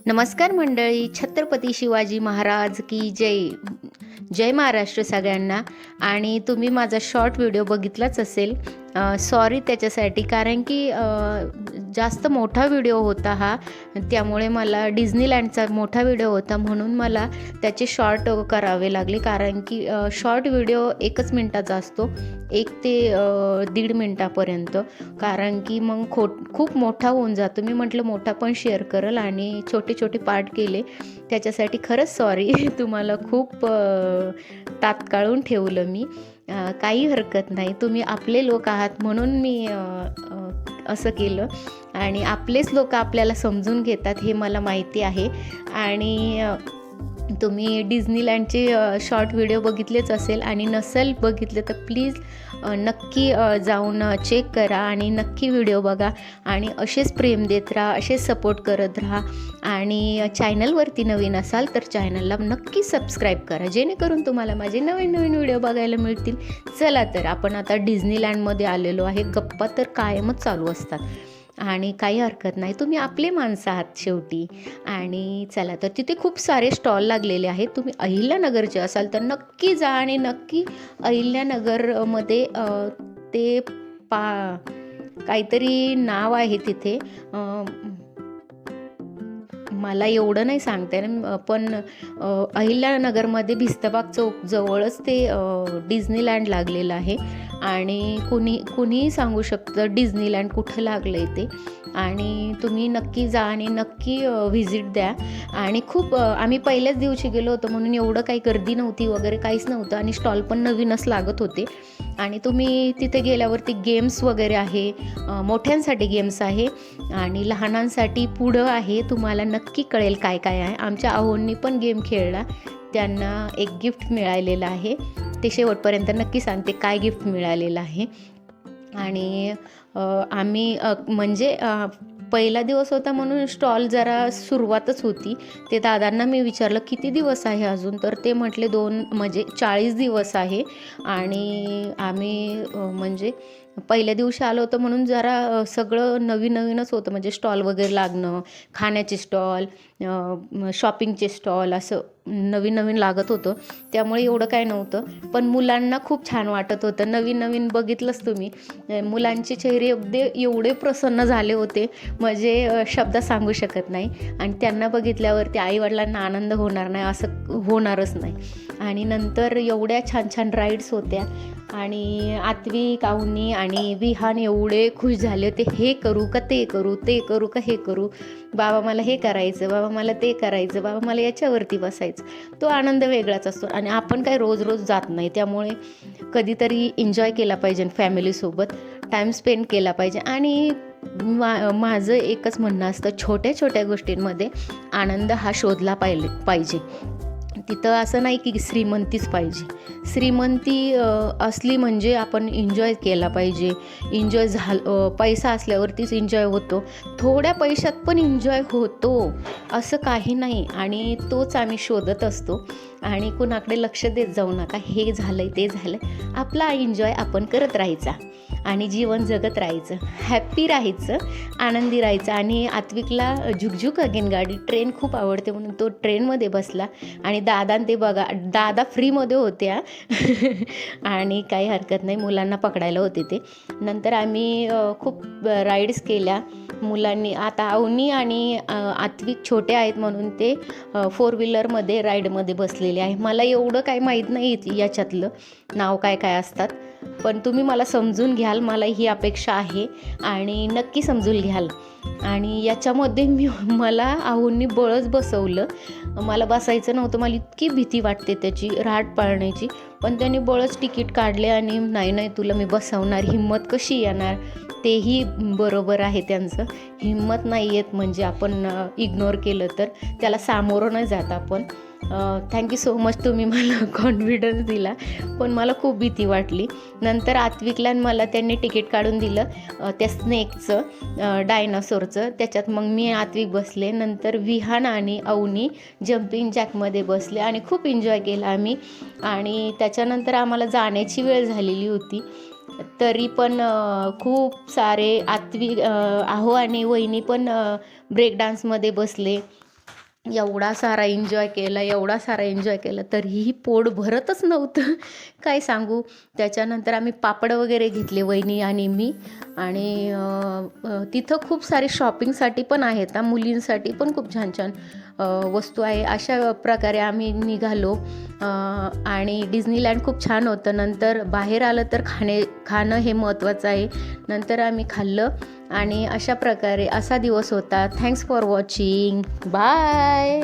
नमस्कार मंडळी, छत्रपती शिवाजी महाराज की जय. जय महाराष्ट्र सगळ्यांना. आणि तुम्ही माझा शॉर्ट व्हिडिओ बघितलाच असेल. सॉरी त्याच्यासाठी, कारण की जास्त मोठा व्हिडिओ होता हा, त्यामुळे मला डिझनीलँडचा मोठा व्हिडिओ होता म्हणून मला त्याचे शॉर्ट करावे लागले. कारण की शॉर्ट व्हिडिओ 1 मिनिटाचा असतो, 1 ते 1.5 मिनिटापर्यंत. कारण की मग खूप मोठा होऊन जातो. मी म्हटलं मोठा पण शेअर करेल आणि छोटे छोटे पार्ट केले. त्याच्यासाठी खरंच सॉरी. तुम्हाला खूप तात्काळून ठेवलं मी. काही हरकत नाही, तुम्ही आपले लोक आहात म्हणून मी असं केलं. आणि आपलेच लोक आपल्याला समजून घेतात हे मला माहिती आहे. आणि तुम्ही डिझनीलँडचे शॉर्ट व्हिडिओ बघितलेच असेल, आणि नसेल बघितले तर प्लीज नक्की जाऊन चेक करा आणि नक्की व्हिडिओ बघा. आणि असेच प्रेम देत राहा, असेच सपोर्ट करत राहा. आणि चॅनलवरती नवीन असाल तर चॅनलला नक्की सबस्क्राईब करा, जेणेकरून तुम्हाला माझे नवीन नवीन व्हिडिओ बघायला मिळतील. चला तर आपण आता डिझनीलँडमध्ये आलेलो आहे. गप्पा तर कायमच चालू असतात आणि काही हरकत नाही, तुम्ही आपले माणसं आहात शेवटी. आणि चला तर तिथे खूप सारे स्टॉल लागलेले आहेत. तुम्ही अहिल्यानगरचे असाल तर नक्की जा आणि नक्की अहिल्यानगरमध्ये ते काहीतरी नाव आहे तिथे, मला एवढं नाही सांगता येणार, पण अहिल्यानगरमध्ये भिस्तबाग चौक जवळच ते डिझनीलँड लागलेलं आहे. आणि कुणीही सांगू शकतं डिझनीलँड कुठं लागलं आहे ते. आणि तुम्ही नक्की जा आणि नक्की व्हिजिट द्या. आणि खूप आम्ही पहिल्याच दिवशी गेलो होतो म्हणून एवढं काही गर्दी नव्हती वगैरे, काहीच नव्हतं. आणि स्टॉल पण नवीनच लागत होते. आणि तुम्ही तिथे गेल्यावरती गेम्स वगैरे आहे, मोठ्यांसाठी गेम्स आहे आणि लहानांसाठी पुढं आहे. तुम्हाला नक्की कळेल काय काय आहे. आमच्या आहोंनी पण गेम खेळला, त्यांना एक गिफ्ट मिळालेलं आहे. ते शेवटपर्यंत नक्की सांगते काय गिफ्ट मिळालेलं आहे. आणि आम्ही म्हणजे पहिला दिवस होता म्हणून स्टॉल जरा सुरुवातच होती. ते दादांना मी विचारलं किती दिवस आहे अजून, तर ते म्हटले 40 दिवस आहे. आणि आम्ही म्हणजे पहिल्या दिवशी आलो होतो म्हणून जरा सगळं नवीनच होतं, म्हणजे स्टॉल वगैरे लागणं, खाण्याचे स्टॉल, शॉपिंगचे स्टॉल, असं नवीन लागत होतं. त्यामुळे एवढं काय नव्हतं, पण मुलांना खूप छान वाटत होतं. नवीन बघितलंच तुम्ही, मुलांचे चेहरे एवढे प्रसन्न झाले होते, म्हणजे शब्द सांगू शकत नाही. आणि त्यांना बघितल्यावरती आईवडिलांना आनंद होणार नाही असं होणारच नाही. आणि नंतर एवढ्या छान राईड्स होत्या. आणि आत्वी, काऊनी आणि विहान एवढे खुश झाले होते, हे करू का ते करू, ते करू का हे करू, बाबा मला हे करायचं, बाबा मला ते करायचं, बाबा मला याच्यावरती बसायचं. तो आनंद वेगळाच असतो. आणि आपण काय रोज जात नाही, त्यामुळे कधीतरी एन्जॉय केला पाहिजे, फॅमिलीसोबत टाईम स्पेंड केला पाहिजे. आणि माझं एकच म्हणणं असतं, छोट्या गोष्टींमध्ये आनंद हा शोधला पाहिजे. तिथं असं नाही की श्रीमंतीच पाहिजे. श्रीमंती असली म्हणजे आपण एन्जॉय केला पाहिजे. एन्जॉय पैसा असल्यावरतीच एन्जॉय होतो, थोड्या पैशात पण एन्जॉय होतो असं काही नाही. आणि तोच आम्ही शोधत असतो. आणि कुणाकडे लक्ष देत जाऊ नका, हे झालंय ते झालंय, आपला एन्जॉय आपण करत राहायचा आणि जीवन जगत राहायचं, हॅप्पी राहायचं, आनंदी राहायचं. आणि आत्विकला झुकझुक अगेन गाडी, ट्रेन खूप आवडते म्हणून तो ट्रेनमध्ये बसला. आणि दादा ते बघा, दादा फ्रीमध्ये होत्या आणि काही हरकत नाही, मुलांना पकडायला होते ते. नंतर आम्ही खूप राईड्स केल्या मुलांनी. आता अवनी आणि आत्विक छोटे आहेत म्हणून ते 4 व्हीलरमध्ये राईडमध्ये बसलेले आहे. मला एवढं काही माहीत नाही याच्यातलं नाव काय असतात, पण तुम्ही मला समजून घ्याल, मला ही अपेक्षा आहे आणि नक्की समजून घ्याल. आणि याच्यामध्ये मला आहोंनी बळच बसवलं, मला बसायचं नव्हतं, मला इतकी भीती वाटते त्याची, रहाट पाळण्याची. पण त्यांनी बळच तिकीट काढले आणि नाही तुला मी बसवणार. हिंमत कशी येणार, तेही बरोबर आहे त्यांचं. हिंमत नाही येत म्हणजे आपण इग्नोर केलं तर त्याला सामोरं नाही जात आपण. थँक्यू सो मच, तुम्ही मला कॉन्फिडन्स दिला, पण मला खूप भीती वाटली. नंतर आत्विकला मला त्यांनी तिकीट काढून दिलं त्या स्नेकचं, डायनासोरचं. त्याच्यात मग मी आत्विक बसले. नंतर विहान आणि अवनी जम्पिंग जॅकमध्ये बसले आणि खूप एन्जॉय केला आम्ही. आणि त्याच्यानंतर आम्हाला जाण्याची वेळ झालेली होती, तरी पण खूप सारे आहो आणि वहिनी पण ब्रेक डान्समध्ये बसले. एवढा सारा एन्जॉय केला तरीही पोट भरतच नव्हतं काय सांगू. त्याच्यानंतर आम्ही पापड वगैरे घेतले, वहिनी आणि मी. आणि तिथं खूप सारे शॉपिंगसाठी पण आहेत, मुलींसाठी पण खूप छान छान वस्तू आहे. अशा प्रकारे आम्ही निघालो. आणि डिझनीलँड खूप छान होतं. नंतर बाहेर आलं तर खाणं हे महत्त्वाचं आहे. नंतर आम्ही खाल्लं आणि अशा प्रकारे असा दिवस होता. Thanks for watching. बाय.